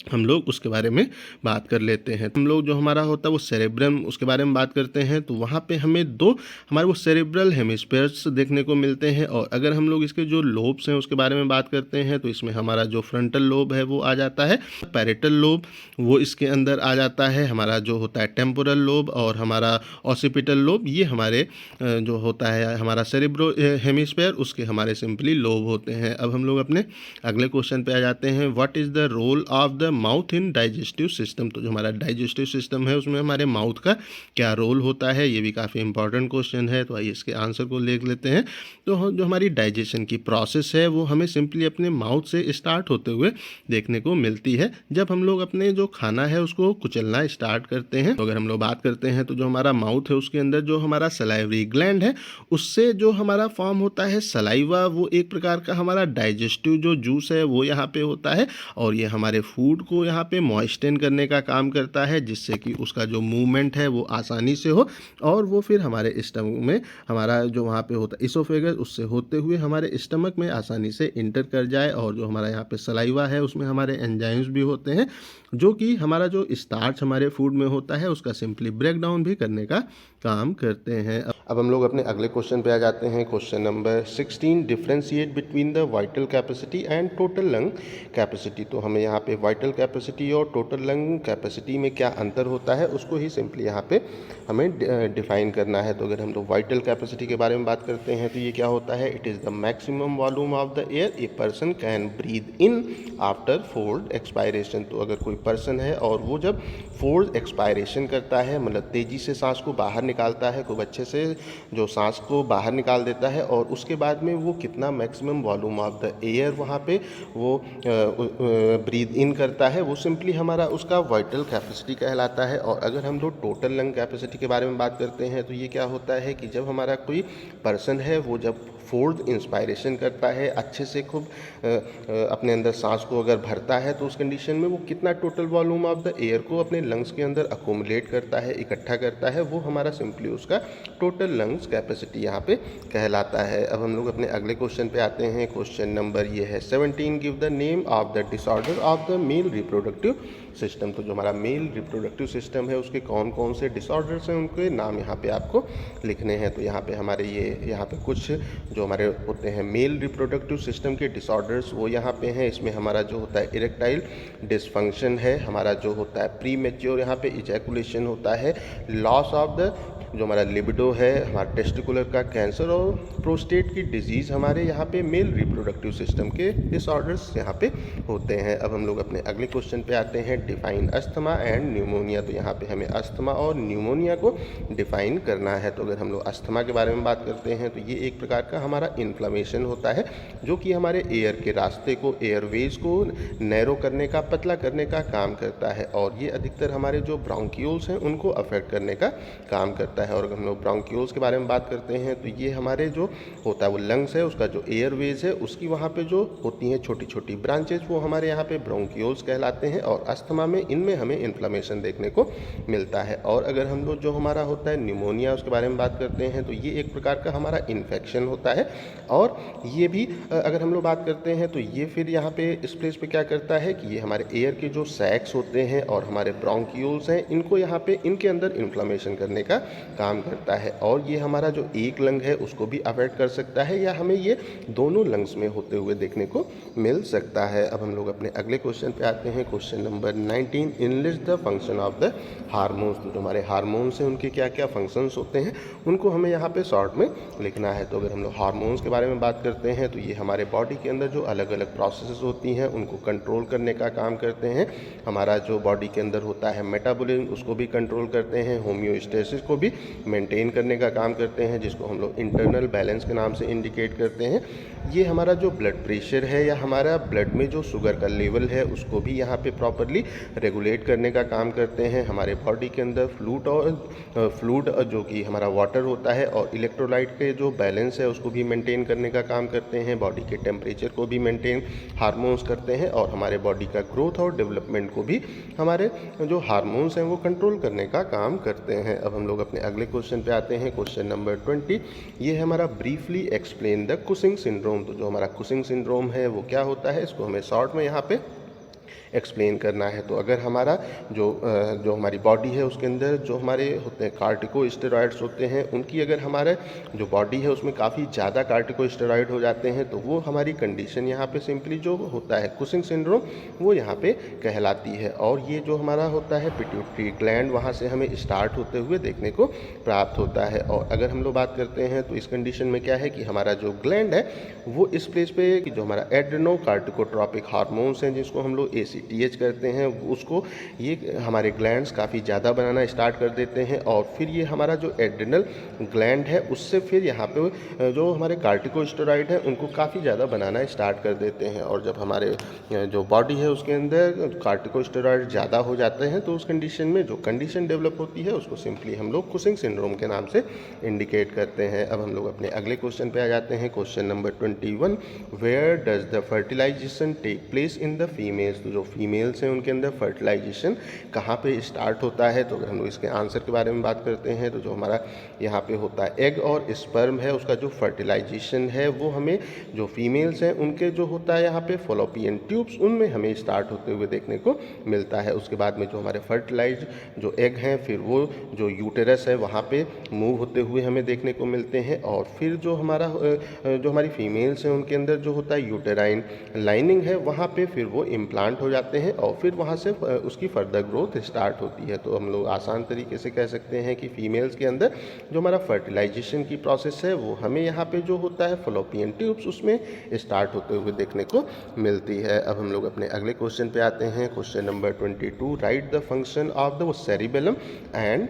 हम लोग उसके बारे में बात कर लेते हैं। हम लोग जो हमारा होता है वो सेरेब्रम उसके बारे में बात करते हैं तो वहाँ पे हमें 2 हमारे वो सेरेब्रल हेमिस्फीयर्स देखने को मिलते हैं। और अगर हम लोग इसके जो लोब्स हैं उसके बारे में बात करते हैं तो इसमें हमारा जो फ्रंटल लोब है वो आ जाता है, पैरेटल लोब वो इसके अंदर आ जाता है, हमारा जो होता है टेम्पोरल लोब और हमारा ऑसिपिटल लोब ये हमारे जो होता है हमारा सेरेब्रो हेमिस्फीयर उसके हमारे सिंपली लोब होते हैं। अब हम लोग अपने अगले क्वेश्चन पे आ जाते हैं। What is the role of the mouth in digestive system. तो जो हमारा डाइजेस्टिव सिस्टम है उसमें हमारे माउथ का क्या रोल होता है, ये भी काफ़ी इंपॉर्टेंट क्वेश्चन है। तो आइए इसके आंसर को देख लेते हैं। तो जो हमारी डाइजेशन की प्रोसेस है वो हमें सिंपली अपने माउथ से स्टार्ट होते हुए देखने को मिलती है जब हम लोग अपने जो खाना है उसको कुचलना स्टार्ट करते हैं। तो अगर हम लोग बात करते हैं तो जो हमारा माउथ है उसके अंदर जो हमारा सलाइवरी ग्लैंड है उससे जो हमारा फॉर्म होता है सलाइवा, वो एक प्रकार का हमारा डाइजेस्टिव जो जूस है वो यहाँ पे होता है और ये हमारे फूड को यहाँ पे मॉइस्टन करने का काम करता है जिससे कि उसका जो मूवमेंट है वो आसानी से हो और वो फिर हमारे स्टमक में हमारा जो वहाँ पे होता है इसोफेगस उससे होते हुए हमारे स्टमक में आसानी से इंटर कर जाए। और जो हमारा यहाँ पे सलाइवा है उसमें हमारे एंजाइम्स भी होते हैं जो कि हमारा जो स्टार्च हमारे फूड में होता है उसका सिंपली ब्रेक डाउन भी करने का काम करते हैं। अब हम लोग अपने अगले क्वेश्चन पे आ जाते हैं। Question number 16, differentiate between the vital capacity and total lung capacity. तो हमें यहाँ पे वाइटल वाइटल कैपेसिटी और टोटल लंग कैपेसिटी में क्या अंतर होता है उसको ही सिंपली यहाँ पे हमें डिफाइन करना है। तो अगर हम लोग वाइटल कैपेसिटी के बारे में बात करते हैं तो ये क्या होता है, it is the maximum volume of the air a person can breathe in after forced expiration. तो अगर कोई पर्सन है और वो जब फोर्स्ड एक्सपायरेशन करता है, मतलब तेज़ी से सांस को बाहर निकालता है, खूब अच्छे से जो सांस को बाहर निकाल देता है, और उसके बाद में वो कितना maximum volume of the air वहाँ पे वो ब्रीथ इन करता है, वो सिंपली हमारा उसका वाइटल कैपेसिटी कहलाता है। और अगर हम लोग टोटल लंग कैपेसिटी के बारे में बात करते हैं तो ये क्या होता है कि जब हमारा कोई पर्सन है वो जब फोर्स्ड इंस्पायरेशन करता है, अच्छे से खूब अपने अंदर सांस को अगर भरता है, तो उस कंडीशन में वो कितना total volume of the air को अपने लंग्स के अंदर अकोमोडेट करता है, इकट्ठा करता है, वो हमारा सिंपली उसका टोटल लंग्स कैपेसिटी यहाँ पे कहलाता है। अब हम लोग अपने अगले क्वेश्चन पे आते हैं। क्वेश्चन नंबर ये है 17, give the name of the disorder of the male reproductive system. तो जो हमारा मेल रिप्रोडक्टिव सिस्टम है उसके कौन कौन से डिसऑर्डर्स हैं उनके नाम यहाँ पे आपको लिखने हैं। तो यहाँ पे हमारे यहाँ पे कुछ जो हमारे होते हैं मेल रिप्रोडक्टिव सिस्टम के डिसऑर्डर्स वो यहाँ पे हैं। इसमें हमारा जो होता है इरेक्टाइल डिसफंक्शन है, हमारा जो होता है प्री मैच्योर यहाँ पे इजैकुलेशन होता है, लॉस ऑफ द जो हमारा लिबिडो है, हमारा टेस्टिकुलर का कैंसर और प्रोस्टेट की डिजीज़ हमारे यहाँ पे मेल रिप्रोडक्टिव सिस्टम के डिसऑर्डर्स यहाँ पे होते हैं। अब हम लोग अपने अगले क्वेश्चन पे आते हैं, डिफाइन अस्थमा एंड न्यूमोनिया। तो यहाँ पे हमें अस्थमा और न्यूमोनिया को डिफाइन करना है। तो अगर हम लोग अस्थमा के बारे में बात करते हैं तो ये एक प्रकार का हमारा इन्फ्लेमेशन होता है जो कि हमारे एयर के रास्ते को, एयरवेज को नैरो करने का, पतला करने का काम करता है, और ये अधिकतर हमारे जो ब्रोंक्यूल्स हैं उनको अफेक्ट करने का काम करता है। और अगर हम लोग ब्रोंक्यूल्स के बारे में बात करते हैं तो ये हमारे जो होता है वो लंग्स है, उसका जो एयरवेज है उसकी वहाँ पे जो होती हैं छोटी छोटी ब्रांचेज, वो हमारे यहाँ पे ब्रोंक्यूल्स कहलाते हैं। और अस्थमा में इनमें हमें इन्फ्लेमेशन देखने को मिलता है। और अगर हम लोग जो हमारा होता है न्यूमोनिया उसके बारे में बात करते हैं तो ये एक प्रकार का हमारा इन्फेक्शन होता है। और ये भी अगर हम लोग बात करते हैं तो ये फिर यहाँ पे इस प्लेस पे क्या करता है कि ये हमारे एयर के जो सैक्स होते हैं और हमारे ब्रोंक्यूल्स हैं, इनको यहाँ पे इनके अंदर इन्फ्लेमेशन करने का काम करता है। और ये हमारा जो एक लंग है उसको भी अफेक्ट कर सकता है, या हमें ये दोनों लंग्स में होते हुए देखने को मिल सकता है। अब हम लोग अपने अगले क्वेश्चन पे आते हैं। Question number 19, enlist the function of the hormones. तो जो हमारे हार्मोन्स हैं उनके क्या क्या फंक्शंस होते हैं उनको हमें यहाँ पे शॉर्ट में लिखना है। तो अगर हम लोग हार्मोन्स के बारे में बात करते हैं तो ये हमारे बॉडी के अंदर जो अलग अलग प्रोसेसेस होती हैं उनको कंट्रोल करने का काम करते हैं। हमारा जो बॉडी के अंदर होता है मेटाबॉलिज्म उसको भी कंट्रोल करते हैं, होम्योस्टेसिस को भी मेंटेन करने का काम करते हैं, जिसको हम लोग इंटरनल बैलेंस के नाम से इंडिकेट करते हैं। ये हमारा जो ब्लड प्रेशर है या हमारा ब्लड में जो शुगर का लेवल है उसको भी यहाँ पे प्रॉपरली रेगुलेट करने का काम करते हैं। हमारे बॉडी के अंदर फ्लूइड जो कि हमारा वाटर होता है और इलेक्ट्रोलाइट के जो बैलेंस है उसको भी मेंटेन करने का काम करते हैं। बॉडी के टेम्परेचर को भी मेंटेन हार्मोन्स करते हैं, और हमारे बॉडी का ग्रोथ और डेवलपमेंट को भी हमारे जो हार्मोन्स हैं वो कंट्रोल करने का काम करते हैं। अब हम लोग अपने अगले क्वेश्चन पे आते हैं। क्वेश्चन नंबर 20, ये है हमारा briefly explain the Cushing syndrome. तो जो हमारा कुसिंग सिंड्रोम है वो क्या होता है, इसको हमें शॉर्ट में यहाँ पे एक्सप्लेन करना है। तो अगर हमारा जो हमारी बॉडी है उसके अंदर जो हमारे होते हैं कार्टिकोस्टेरॉइड्स होते हैं, उनकी अगर हमारे जो बॉडी है उसमें काफ़ी ज़्यादा कार्टिकोस्टेरॉइड हो जाते हैं तो वो हमारी कंडीशन यहाँ पे सिंपली जो होता है कुसिंग सिंड्रोम वो यहाँ पे कहलाती है। और ये जो हमारा होता है पिट्यूटरी ग्लैंड वहाँ से हमें स्टार्ट होते हुए देखने को प्राप्त होता है। और अगर हम लोग बात करते हैं तो इस कंडीशन में क्या है कि हमारा जो ग्लैंड है वो इस प्लेस पे कि जो हमारा एड्रेनोकार्टिकोट्रोपिक हार्मोन्स हैं जिसको हम लोग ACTH करते हैं, उसको ये हमारे ग्लैंड्स काफ़ी ज़्यादा बनाना स्टार्ट कर देते हैं। और फिर ये हमारा जो एड्रिनल ग्लैंड है उससे फिर यहाँ पे जो हमारे कार्टिकोस्टेरॉइड है उनको काफ़ी ज़्यादा बनाना स्टार्ट कर देते हैं। और जब हमारे जो बॉडी है उसके अंदर कार्टिकोस्टेरॉइड ज़्यादा हो जाते हैं तो उस कंडीशन में जो कंडीशन डेवलप होती है उसको सिंपली हम लोग कुसिंग सिंड्रोम के नाम से इंडिकेट करते हैं। अब हम लोग अपने अगले क्वेश्चन पे आ जाते हैं। Question number 21, where does the fertilization take place in the females. तो जो फीमेल्स हैं उनके अंदर फर्टिलाइजेशन कहाँ पे स्टार्ट होता है। तो अगर हम लोग इसके आंसर के बारे में बात करते हैं तो जो हमारा यहाँ पे होता है एग और स्पर्म है उसका जो फर्टिलाइजेशन है वो हमें जो फीमेल्स हैं उनके जो होता है यहाँ पे फॉलोपियन ट्यूब्स उनमें हमें स्टार्ट होते हुए देखने को मिलता है। उसके बाद में जो हमारे फर्टिलाइज जो एग हैं फिर वो जो यूटेरस है वहाँ पे मूव होते हुए हमें देखने को मिलते हैं। और फिर जो हमारी फीमेल्स हैं उनके अंदर जो होता है यूटेराइन लाइनिंग है वहाँ पे फिर वो इम्प्लांट हो जाते हैं और फिर वहाँ से उसकी फर्दर ग्रोथ स्टार्ट होती है। तो हम लोग आसान तरीके से कह सकते हैं कि फीमेल्स के अंदर जो हमारा फर्टिलाइजेशन की प्रोसेस है वो हमें यहाँ पे जो होता है फलोपियन ट्यूब्स उसमें स्टार्ट होते हुए देखने को मिलती है। अब हम लोग अपने अगले क्वेश्चन पे आते हैं। Question number 22, right the function of the cerebellum and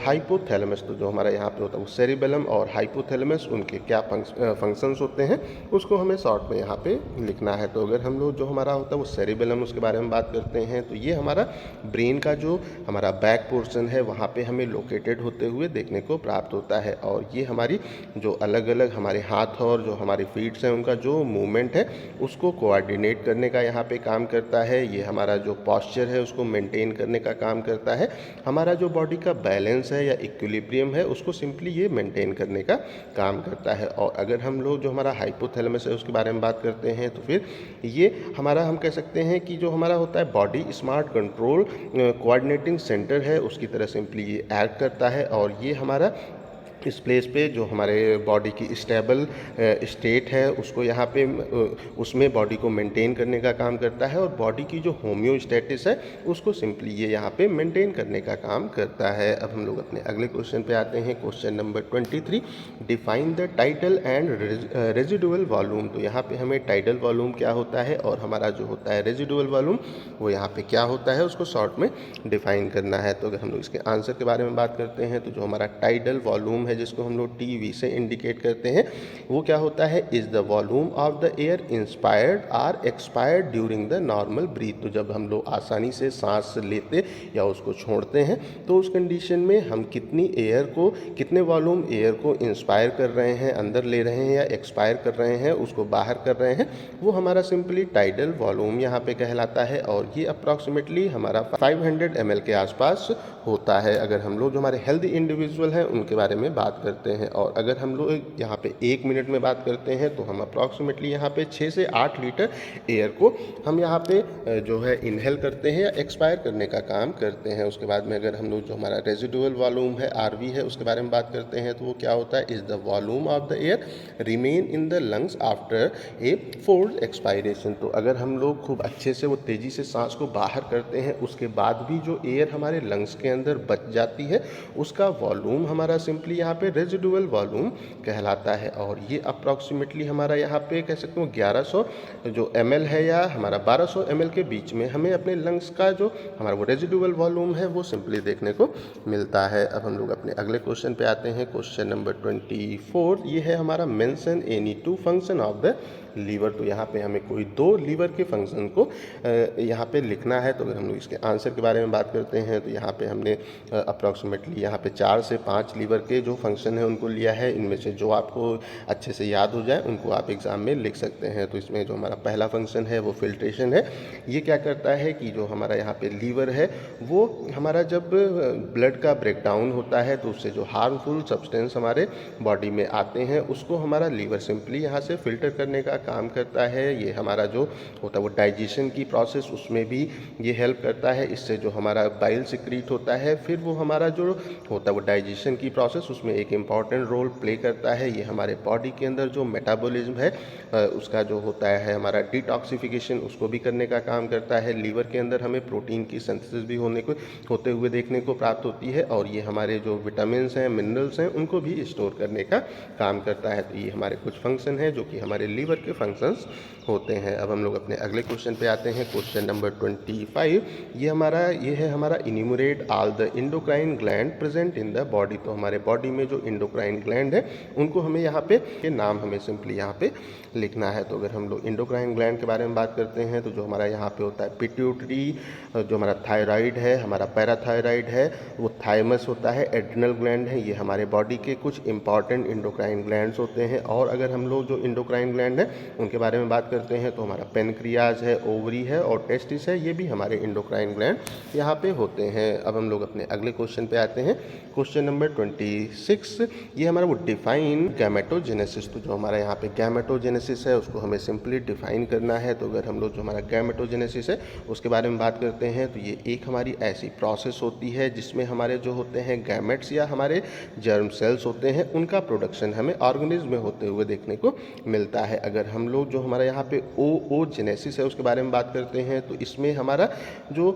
hypothalamus. तो जो हमारा यहाँ पे होता है वो सेरिबेलम और हाइपोथैलेमस, उनके क्या फंक्शंस होते हैं उसको हमें शॉर्ट में यहाँ पे लिखना है। तो अगर हम लोग जो हमारा होता है वो सेरिबेलम उसके बारे में बात करते हैं तो ये हमारा ब्रेन का जो हमारा बैक पोर्शन है वहाँ पे हमें लोकेटेड होते हुए देखने को प्राप्त होता है। और ये हमारी जो अलग अलग हमारे हाथ और जो हमारे फीट्स हैं उनका जो मूवमेंट है उसको कोऑर्डिनेट करने का यहाँ पे काम करता है। ये हमारा जो पॉस्चर है उसको मेंटेन करने का काम करता है। हमारा जो बॉडी का बैलेंस है या इक्विलिब्रियम है उसको सिंपली ये मेंटेन करने का काम करता है। और अगर हम लोग जो हमारा हाइपोथैलेमस है उसके बारे में बात करते हैं तो फिर ये हमारा हम कह सकते हैं कि जो हमारा होता है body smart control coordinating centre है उसकी तरह सिंपली ये एक्ट करता है। और ये हमारा इस प्लेस पे जो हमारे बॉडी की स्टेबल स्टेट है उसको यहाँ पे उसमें बॉडी को मेंटेन करने का काम करता है। और बॉडी की जो होम्योस्टेटिस है उसको सिंपली ये यहाँ पे मेंटेन करने का काम करता है। अब हम लोग अपने अगले क्वेश्चन पे आते हैं। Question number 23, define the tidal and residual volume. तो यहाँ पे हमें टाइडल वॉल्यूम क्या होता है और हमारा जो होता है रेजिडुअल वॉल्यूम वो यहाँ पे क्या होता है उसको शॉर्ट में डिफाइन करना है। तो अगर हम लोग इसके आंसर के बारे में बात करते हैं तो जो हमारा टाइडल वॉल्यूम है जिसको हम लोग टीवी से इंडिकेट करते हैं वो क्या होता है, is the volume of the air inspired are expired during the normal breath. तो जब हम लोग आसानी से सांस लेते या उसको छोड़ते हैं तो उस कंडीशन में हम कितने वॉल्यूम एयर को इंस्पायर कर रहे हैं, अंदर ले रहे हैं या एक्सपायर कर रहे हैं, उसको बाहर कर रहे हैं, वो हमारा सिंपली टाइडल वॉल्यूम यहाँ पे कहलाता है। और ये अप्रॉक्सीमेटली हमारा 500 ml के आसपास होता है अगर हम लोग जो हमारे हेल्दी इंडिविजुअल हैं उनके बारे में बात करते हैं। और अगर हम लोग यहाँ पे 1 मिनट में बात करते हैं तो हम अप्रॉक्सीमेटली यहाँ पे 6 से 8 लीटर एयर को हम यहाँ पे जो है इनहेल करते हैं या एक्सपायर करने का काम करते हैं। उसके बाद में अगर हम लोग जो हमारा रेजिडुअल वॉल्यूम है आरवी है उसके बारे में बात करते हैं तो वो क्या होता है, is the volume of the air remain in the lungs after a forced expiration. तो अगर हम लोग खूब अच्छे से वो तेज़ी से सांस को बाहर करते हैं उसके बाद भी जो एयर हमारे लंग्स के अंदर बच जाती है उसका वॉल्यूम हमारा सिंपली यहाँ पे रेजिडुअल वॉल्यूम कहलाता है। और ये अप्रॉक्सीमेटली हमारा यहाँ पे कह सकते हो 1100 जो ml है या हमारा 1200 ml के बीच में हमें अपने लंग्स का जो हमारा वो रेजिडुअल वॉल्यूम है वो सिंपली देखने को मिलता है। अब हम लोग अपने अगले क्वेश्चन पे आते हैं। क्वेश्चन नंबर 24, ये है हमारा mention any 2 function of the liver. तो यहाँ पे हमें कोई 2 लीवर के फंक्शन को यहाँ पे लिखना है। तो अगर हम लोग इसके आंसर के बारे में बात करते हैं तो यहाँ पे हमने अप्रॉक्सीमेटली यहाँ पे 4 से 5 लीवर के जो फंक्शन है उनको लिया है। इनमें से जो आपको अच्छे से याद हो जाए उनको आप एग्ज़ाम में लिख सकते हैं। तो इसमें जो हमारा पहला फंक्शन है वो फिल्ट्रेशन है। ये क्या करता है कि जो हमारा यहाँ पे लीवर है वो हमारा जब ब्लड का ब्रेकडाउन होता है तो उससे जो हार्मफुल सब्सटेंस हमारे बॉडी में आते हैं उसको हमारा लीवर सिंपली यहाँ से फिल्टर करने का काम करता है। ये हमारा जो होता है वो डाइजेशन की प्रोसेस उसमें भी ये हेल्प करता है। इससे जो हमारा बाइल सिक्रीट होता है फिर वो हमारा जो होता है वो डाइजेशन की प्रोसेस उसमें एक इम्पॉर्टेंट रोल प्ले करता है। ये हमारे बॉडी के अंदर जो मेटाबॉलिज्म है उसका जो होता है हमारा डिटॉक्सिफिकेशन उसको भी करने का काम करता है। लीवर के अंदर हमें प्रोटीन की सिंथेसिस भी होते हुए देखने को प्राप्त होती है। और ये हमारे जो विटामिन हैं मिनरल्स हैं उनको भी स्टोर करने का काम करता है। तो ये हमारे कुछ फंक्शन हैं जो कि हमारे लीवर के फंक्शंस होते हैं। अब हम लोग अपने अगले क्वेश्चन पे आते हैं। क्वेश्चन नंबर 25, ये है हमारा enumerate all the endocrine gland present in the body. तो हमारे बॉडी में जो इंडोक्राइन ग्लैंड है उनको हमें यहाँ पे के नाम हमें सिंपली यहाँ पे लिखना है। तो अगर हम लोग इंडोक्राइन ग्लैंड के बारे में बात करते हैं तो जो हमारा यहाँ पे होता है पिट्यूटरी, जो हमारा थायराइड है, हमारा पैराथायराइड है, वो थाइमस होता है, एड्रिनल ग्लैंड है, ये हमारे बॉडी के कुछ इंपॉर्टेंट इंडोक्राइन ग्लैंड्स होते हैं। और अगर हम लोग जो इंडोक्राइन ग्लैंड है उनके बारे में बात करते हैं तो हमारा पेनक्रियाज है, ओवरी है और टेस्टिस है, ये भी हमारे इंडोक्राइन ग्लैंड यहाँ पे होते हैं। अब हम लोग अपने अगले क्वेश्चन पे आते हैं। क्वेश्चन नंबर 26, 36 ये हमारा वो डिफाइन गैमेटोजेनेसिस। तो जो हमारा यहाँ पे गैमेटोजेनेसिस है उसको हमें सिंपली डिफाइन करना है। तो अगर हम लोग जो हमारा गैमेटोजेनेसिस है उसके बारे में बात करते हैं तो ये एक हमारी ऐसी प्रोसेस होती है जिसमें हमारे जो होते हैं गैमेट्स या हमारे जर्म सेल्स होते हैं उनका प्रोडक्शन हमें ऑर्गेनिज्म में होते हुए देखने को मिलता है। अगर हम लोग जो हमारा यहाँ पे ओजेनेसिस है उसके बारे में बात करते हैं तो इसमें हमारा जो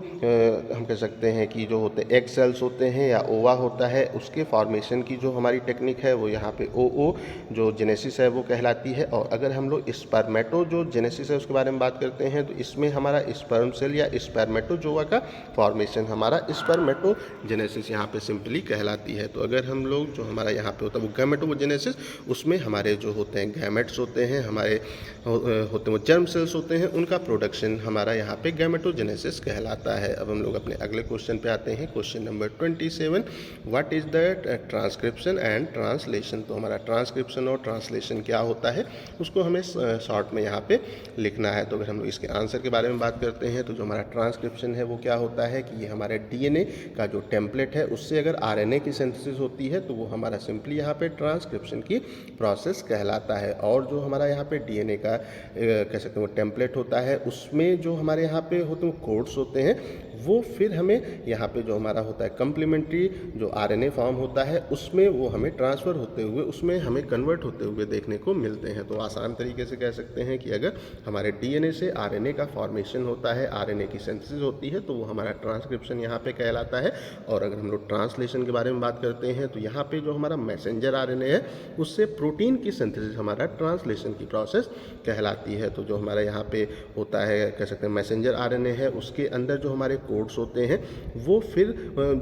हम कह सकते हैं कि जो होते एग सेल्स होते हैं या ओवा होता है उसके फॉर्मेशन की जो हमारी टेक्निक है वो यहाँ पे ओ जो जेनेसिस है वो कहलाती है। और अगर हम लोग स्पर्मेटो जो जेनेसिस है उसके बारे में बात करते हैं तो इसमें हमारा स्पर्म सेल या स्पर्मेटोजोआ का फॉर्मेशन हमारा स्पर्मेटोजेनेसिस यहाँ पे सिंपली कहलाती है। तो अगर हम लोग जो हमारा यहाँ पे होता है वो गैमेटोजेनेसिस उसमें हमारे जो होते हैं गैमेट्स होते हैं हमारे होते हैं वो जर्म सेल्स होते हैं उनका प्रोडक्शन हमारा यहाँ पे गैमेटोजेनेसिस कहलाता है। अब हम लोग अपने अगले क्वेश्चन पे आते हैं, question number 27, what is the transcription and translation. तो हमारा ट्रांसक्रिप्शन और ट्रांसलेशन क्या होता है उसको हमें शॉर्ट में यहाँ पे लिखना है। तो अगर हम लोग इसके आंसर के बारे में बात करते हैं तो जो हमारा ट्रांसक्रिप्शन है वो क्या होता है कि ये हमारे डीएनए का जो टेम्पलेट है उससे अगर आरएनए की सिंथेसिस होती है तो वो हमारा सिंपली यहाँ पे ट्रांसक्रिप्शन की प्रोसेस कहलाता है। और जो हमारा यहाँ पे डीएनए का कह सकते हैं वो टेम्पलेट होता है उसमें जो हमारे यहाँ पे होते हैं कोड्स होते हैं वो फिर हमें यहाँ पे जो हमारा होता है कम्प्लीमेंट्री जो आरएनए फॉर्म होता है उसमें वो हमें ट्रांसफ़र होते हुए उसमें हमें कन्वर्ट होते हुए देखने को मिलते हैं। तो आसान तरीके से कह सकते हैं कि अगर हमारे डीएनए से आरएनए का फॉर्मेशन होता है, आरएनए की सिंथेसिस होती है तो वो हमारा ट्रांसक्रिप्शन यहाँ पे कहलाता है। और अगर हम लोग ट्रांसलेशन के बारे में बात करते हैं तो यहाँ पे जो हमारा मैसेंजर आरएनए है उससे प्रोटीन की सिंथेसिस हमारा ट्रांसलेशन की प्रोसेस कहलाती है। तो जो हमारा यहाँ पे होता है कह सकते हैं मैसेंजर आरएनए है उसके अंदर जो हमारे कोड्स होते हैं वो फिर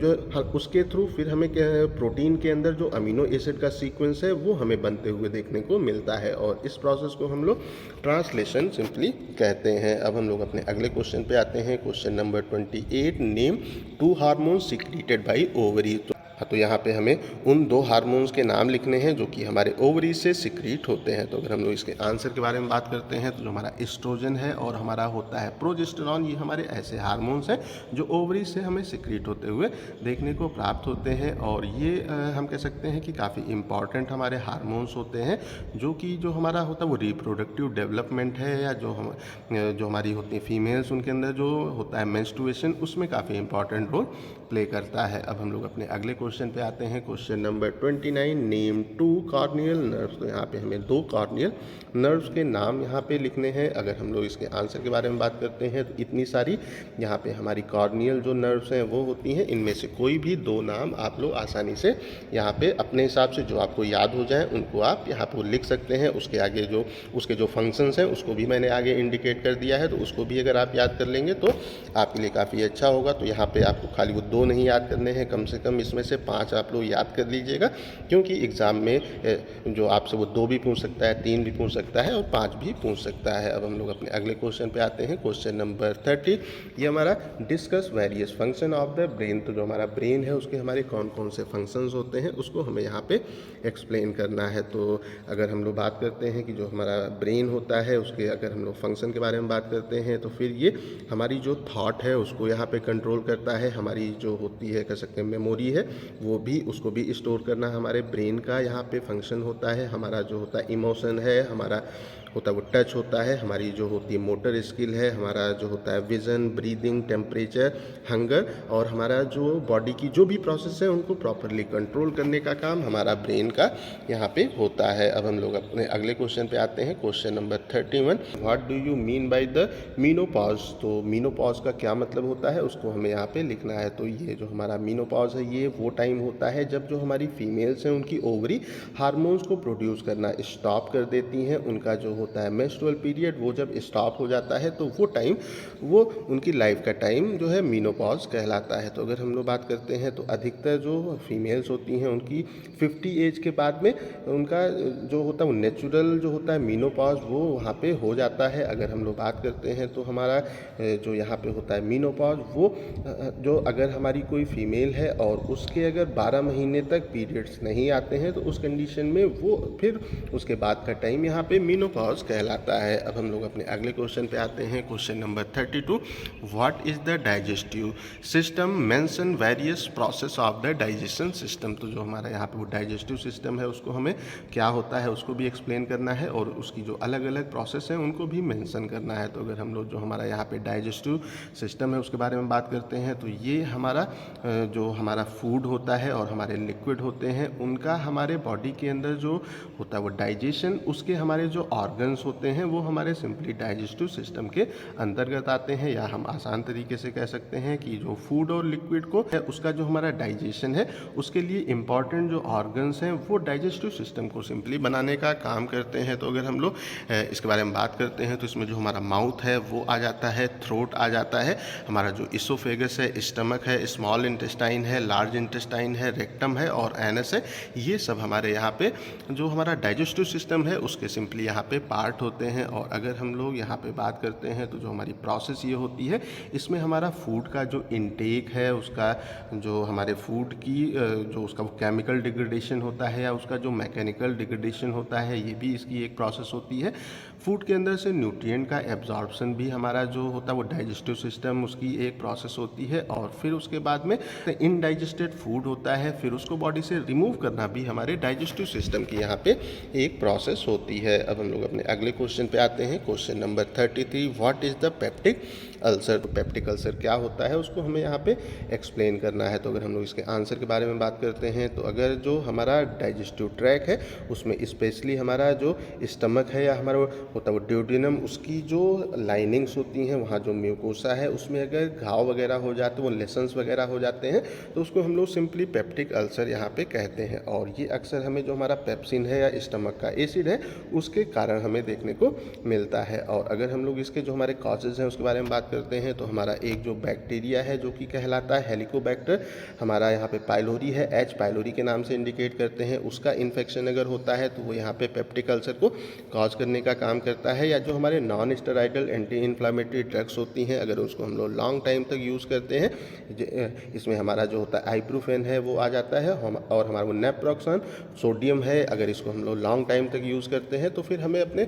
जो उसके थ्रू फिर हमें प्रोटीन के अंदर जो अमीनो एसिड का सीक्वेंस है वो हमें बनते हुए देखने को मिलता है और इस प्रोसेस को हम लोग ट्रांसलेशन सिंपली कहते हैं। अब हम लोग अपने अगले क्वेश्चन पे आते हैं, question number 28, name 2 hormones secreted by ovary. तो यहाँ पे हमें उन 2 हार्मोन्स के नाम लिखने हैं जो कि हमारे ओवरी से सिक्रीट होते हैं। तो अगर हम लोग इसके आंसर के बारे में बात करते हैं तो जो हमारा एस्ट्रोजन है और हमारा होता है प्रोजेस्टेरॉन, ये हमारे ऐसे हार्मोन्स हैं जो ओवरी से हमें सिक्रीट होते हुए देखने को प्राप्त होते हैं। और ये हम कह सकते हैं कि काफ़ी इंपॉर्टेंट हमारे हार्मोन्स होते हैं जो कि जो हमारा होता है वो रिप्रोडक्टिव डेवलपमेंट है या जो हमारी होती है फीमेल्स उनके अंदर जो होता है मेंस्ट्रुएशन उसमें काफ़ी इंपॉर्टेंट रोल प्ले करता है। अब हम लोग अपने अगले क्वेश्चन पे आते हैं, question number 29, name 2 corneal nerves. तो यहाँ पे हमें 2 कॉर्नियल नर्व्स के नाम यहाँ पे लिखने हैं। अगर हम लोग इसके आंसर के बारे में बात करते हैं तो इतनी सारी यहाँ पे हमारी कॉर्नियल जो नर्व्स हैं वो होती हैं, इनमें से कोई भी 2 नाम आप लोग आसानी से यहाँ पे अपने हिसाब से जो आपको याद हो जाए उनको आप यहाँ पर लिख सकते हैं। उसके आगे जो उसके जो फंक्शंस हैं उसको भी मैंने आगे इंडिकेट कर दिया है, तो उसको भी अगर आप याद कर लेंगे तो आपके लिए काफ़ी अच्छा होगा। तो यहाँ पे आपको खाली वो 2 नहीं याद करने हैं, कम से कम इसमें से 5 आप लोग याद कर लीजिएगा, क्योंकि एग्ज़ाम में जो आपसे वो 2 भी पूछ सकता है, 3 भी पूछ सकता है और 5 भी पूछ सकता है। अब हम लोग अपने अगले क्वेश्चन पे आते हैं, क्वेश्चन नंबर 30। ये हमारा discuss various function of the brain. तो जो हमारा ब्रेन है उसके हमारे कौन कौन से फंक्शंस होते हैं उसको हमें यहाँ पे एक्सप्लेन करना है। तो अगर हम लोग बात करते हैं कि जो हमारा ब्रेन होता है उसके अगर हम लोग फंक्शन के बारे में बात करते हैं तो फिर ये हमारी जो थॉट है उसको यहाँ पे कंट्रोल करता है। हमारी जो होती है कह सकते हैं मेमोरी है वो भी उसको भी स्टोर करना हमारे ब्रेन का यहाँ पे फंक्शन होता है। हमारा जो होता है इमोशन है, हमारा होता है वो टच होता है, हमारी जो होती है मोटर स्किल है, हमारा जो होता है विज़न, ब्रीदिंग, टेम्परेचर, हंगर और हमारा जो बॉडी की जो भी प्रोसेस है उनको प्रॉपरली कंट्रोल करने का काम हमारा ब्रेन का यहाँ पे होता है। अब हम लोग अपने अगले क्वेश्चन पे आते हैं, question number 31, what do you mean by the menopause. तो मीनोपॉज का क्या मतलब होता है उसको हमें यहाँ पे लिखना है। तो ये जो हमारा मीनोपॉज है ये वो टाइम होता है जब जो हमारी फीमेल्स हैं उनकी ओवरी हार्मोन्स को प्रोड्यूस करना स्टॉप कर देती हैं। उनका जो होता है मेंस्ट्रुअल पीरियड वो जब स्टॉप हो जाता है तो वो टाइम वो उनकी लाइफ का टाइम जो है मीनोपॉज कहलाता है। तो अगर हम लोग बात करते हैं तो अधिकतर जो फीमेल्स होती हैं उनकी 50 एज के बाद में उनका जो होता है वो नेचुरल जो होता है मीनोपॉज वो वहाँ पे हो जाता है। अगर हम लोग बात करते हैं तो हमारा जो यहाँ पे होता है मीनोपॉज वो जो अगर हमारी कोई फीमेल है और उसके अगर 12 महीने तक पीरियड्स नहीं आते हैं तो उस कंडीशन में वो फिर उसके बाद का टाइम यहाँ पे मीनोपॉज कॉज कहलाता है। अब हम लोग अपने अगले क्वेश्चन पे आते हैं, question number 32। What is the digestive system, mention various process of the digestion system. तो जो हमारा यहाँ पे वो डाइजेस्टिव सिस्टम है उसको हमें क्या होता है उसको भी एक्सप्लेन करना है और उसकी जो अलग अलग प्रोसेस हैं उनको भी मेंशन करना है। तो अगर हम लोग जो हमारा यहाँ पे डाइजेस्टिव सिस्टम है उसके बारे में बात करते हैं तो ये हमारा जो हमारा फूड होता है और हमारे लिक्विड होते हैं उनका हमारे बॉडी के अंदर जो होता है वो डाइजेशन, उसके हमारे जो ऑर्गन्स होते हैं वो हमारे सिंपली डाइजेस्टिव सिस्टम के अंतर्गत आते हैं। या हम आसान तरीके से कह सकते हैं कि जो फूड और लिक्विड को है उसका जो हमारा डाइजेशन है उसके लिए इम्पॉर्टेंट जो ऑर्गन्स हैं वो डाइजेस्टिव सिस्टम को सिंपली बनाने का काम करते हैं। तो अगर हम लोग इसके बारे में बात करते हैं तो इसमें जो हमारा माउथ है वो आ जाता है, थ्रोट आ जाता है, हमारा जो इसोफेगस है, स्टमक है, स्मॉल इंटेस्टाइन है, लार्ज इंटेस्टाइन है, रेक्टम है और एनस है। ये सब हमारे यहाँ पे जो हमारा डाइजेस्टिव सिस्टम है उसके सिंपली यहाँ पे पार्ट होते हैं। और अगर हम लोग यहाँ पे बात करते हैं तो जो हमारी प्रोसेस ये होती है इसमें हमारा फूड का जो इनटेक है उसका जो हमारे फूड की जो उसका वो केमिकल डिग्रेडेशन होता है या उसका जो मैकेनिकल डिग्रेडेशन होता है ये भी इसकी एक प्रोसेस होती है। फूड के अंदर से न्यूट्रिएंट का एब्जॉर्प्शन भी हमारा जो होता है वो डाइजेस्टिव सिस्टम उसकी एक प्रोसेस होती है। और फिर उसके बाद में इनडाइजेस्टेड फूड होता है, फिर उसको बॉडी से रिमूव करना भी हमारे डाइजेस्टिव सिस्टम की यहाँ पे एक प्रोसेस होती है। अब हम लोग अपने अगले क्वेश्चन पे आते हैं, question number 33। What is the peptic ulcer. तो पेप्टिक अल्सर क्या होता है उसको हमें यहाँ पे एक्सप्लेन करना है। तो अगर हम लोग इसके आंसर के बारे में बात करते हैं तो अगर जो हमारा डाइजेस्टिव ट्रैक है उसमें स्पेशली हमारा जो स्टमक है या हमारा होता है वो ड्यूडेनम, उसकी जो लाइनिंग्स होती हैं वहाँ जो म्यूकोसा है उसमें अगर घाव वगैरह हो जाते, वो लेसन्स वगैरह हो जाते हैं तो उसको हम लोग सिंपली पेप्टिक अल्सर यहाँ पे कहते हैं। और ये अक्सर हमें जो हमारा पेप्सिन है या स्टमक का एसिड है उसके कारण हमें देखने को मिलता है। और अगर हम लोग इसके जो हमारे कॉजेज़ हैं उसके बारे में बात करते हैं तो हमारा एक जो बैक्टीरिया है जो कि कहलाता है हेलिकोबैक्टर, हमारा यहाँ पे पाइलोरी है, एच पाइलोरी के नाम से इंडिकेट करते हैं, उसका इन्फेक्शन अगर होता है तो वो यहाँ पे पेप्टिक अल्सर को कॉज करने का काम करता है। या जो हमारे non steroidal anti inflammatory drugs होती हैं अगर उसको हम लोग लॉन्ग टाइम तक यूज़ करते हैं, इसमें हमारा जो होता है आइब्रूफेन है वो आ जाता है और हमारा वो नेप्रॉक्सन सोडियम है, अगर इसको हम लोग लॉन्ग टाइम तक यूज़ करते हैं तो फिर हमें अपने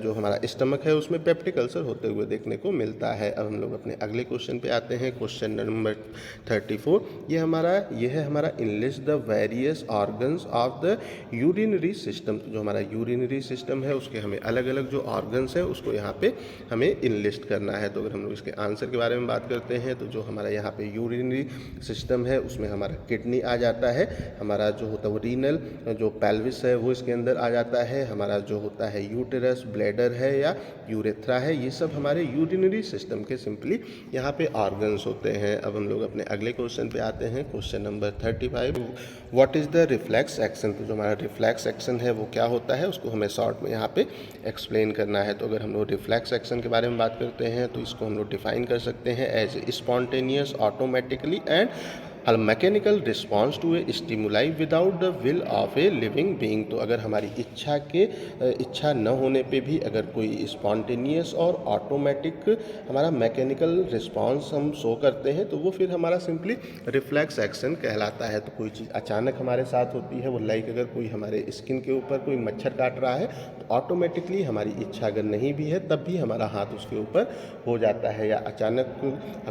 जो हमारा स्टमक है उसमें पेप्टिक अल्सर होते हुए देखने को मिलता है। अब हम लोग अपने अगले क्वेश्चन पे आते हैं, क्वेश्चन नंबर 34। ये है हमारा enlist the various organs of the urinary system. तो जो हमारा यूरिनरी सिस्टम है उसके हमें अलग अलग जो ऑर्गन्स है उसको यहाँ पे हमें इनलिस्ट करना है। तो अगर हम लोग इसके आंसर के बारे में बात करते हैं तो जो हमारा यहाँ पे यूरिनरी सिस्टम है उसमें हमारा किडनी आ जाता है, हमारा जो होता है वो रीनल जो पेल्विस है वो इसके अंदर आ जाता है, हमारा जो होता है यूटेरस, ब्लैडर है या यूरेथ्रा है, ये सब हमारे यूरिनरी सिस्टम के सिंपली यहाँ पे ऑर्गन्स होते हैं। अब हम लोग अपने अगले क्वेश्चन पे आते हैं, question number 35। What is the reflex action. तो जो हमारा रिफ्लेक्स एक्शन है वो क्या होता है उसको हमें शॉर्ट में यहाँ पे एक्सप्लेन करना है। तो अगर हम लोग रिफ्लेक्स एक्शन के बारे में बात करते हैं तो इसको हम लोग डिफाइन कर सकते हैं as spontaneous, automatically and a mechanical response to a stimuli without the will of a living being। तो अगर हमारी इच्छा न होने पे भी अगर कोई स्पॉन्टेनियस और ऑटोमेटिक हमारा मैकेनिकल रिस्पांस हम शो करते हैं तो वो फिर हमारा सिंपली रिफ्लेक्स एक्शन कहलाता है। तो कोई चीज़ अचानक हमारे साथ होती है वो लाइक अगर कोई हमारे स्किन के ऊपर कोई मच्छर काट रहा है तो ऑटोमेटिकली हमारी इच्छा अगर नहीं भी है तब भी हमारा हाथ उसके ऊपर हो जाता है। या अचानक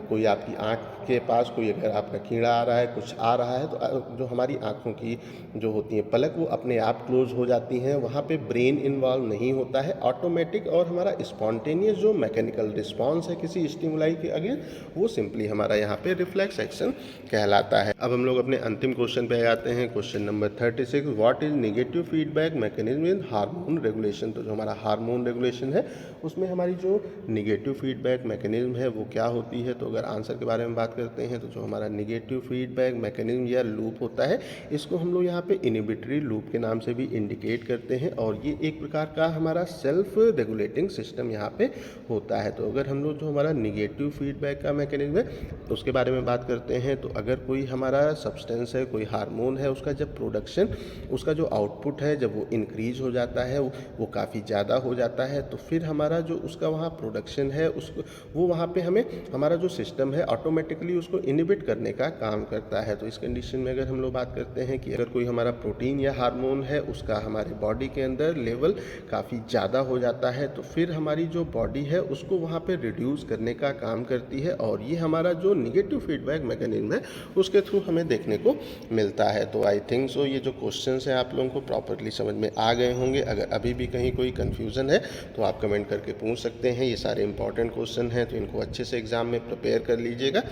कोई आपकी आँख के पास कोई अगर आपका कीड़ा आ रहा है, कुछ आ रहा है तो जो हमारी आँखों की जो होती हैं पलक वो अपने आप क्लोज हो जाती हैं, वहाँ पे ब्रेन इन्वॉल्व नहीं होता है, ऑटोमेटिक और हमारा स्पॉन्टेनियस जो मैकेनिकल रिस्पांस है किसी स्टिमुलाई के अगेंस्ट वो सिंपली हमारा यहाँ पे रिफ्लेक्स एक्शन कहलाता है। अब हम लोग अपने अंतिम क्वेश्चन पे आते हैं, question number 36। What is negative feedback mechanism in hormone regulation. तो जो हमारा हार्मोन रेगुलेशन है उसमें हमारी जो नेगेटिव फीडबैक मैकेनिज्म है वो क्या होती है। तो अगर आंसर के बारे में बात करते हैं तो जो हमारा नेगेटिव फीडबैक मैकेनिज्म या लूप होता है इसको हम लोग यहाँ पे इनिबिटरी लूप के नाम से भी इंडिकेट करते हैं और ये एक प्रकार का हमारा सेल्फ रेगुलेटिंग सिस्टम यहाँ पे होता है। तो अगर हम लोग जो हमारा नेगेटिव फीडबैक का मैकेनिज्म है उसके बारे में बात करते हैं तो अगर कोई हमारा सब्सटेंस है, कोई हार्मोन है, उसका जब प्रोडक्शन, उसका जो आउटपुट है जब वो इंक्रीज हो जाता है, वो काफ़ी ज़्यादा हो जाता है तो फिर हमारा जो उसका वहाँ प्रोडक्शन है उसको वो वहाँ पे हमें हमारा जो सिस्टम है ऑटोमेटिकली उसको इनिबिट करने का काम काम करता है। तो इस कंडीशन में अगर हम लोग बात करते हैं कि अगर कोई हमारा प्रोटीन या हार्मोन है उसका हमारे बॉडी के अंदर लेवल काफ़ी ज़्यादा हो जाता है, तो फिर हमारी जो बॉडी है उसको वहाँ पे रिड्यूस करने का काम करती है, और ये हमारा जो निगेटिव फीडबैक मैकेनिज्म है उसके थ्रू हमें देखने को मिलता है। तो आई थिंक सो ये जो क्वेश्चंस हैं आप लोगों को प्रॉपरली समझ में आ गए होंगे। अगर अभी भी कहीं कोई कन्फ्यूज़न है तो आप कमेंट करके पूछ सकते हैं। ये सारे इंपॉर्टेंट क्वेश्चन हैं, तो इनको अच्छे से एग्जाम में प्रिपेयर कर लीजिएगा।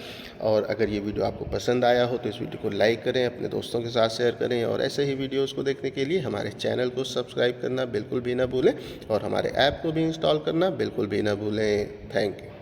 और अगर ये वीडियो आपको पसंद आया हो तो इस वीडियो को लाइक करें, अपने दोस्तों के साथ शेयर करें, और ऐसे ही वीडियोज़ को देखने के लिए हमारे चैनल को सब्सक्राइब करना बिल्कुल भी ना भूलें, और हमारे ऐप को भी इंस्टॉल करना बिल्कुल भी ना भूलें। Thank you.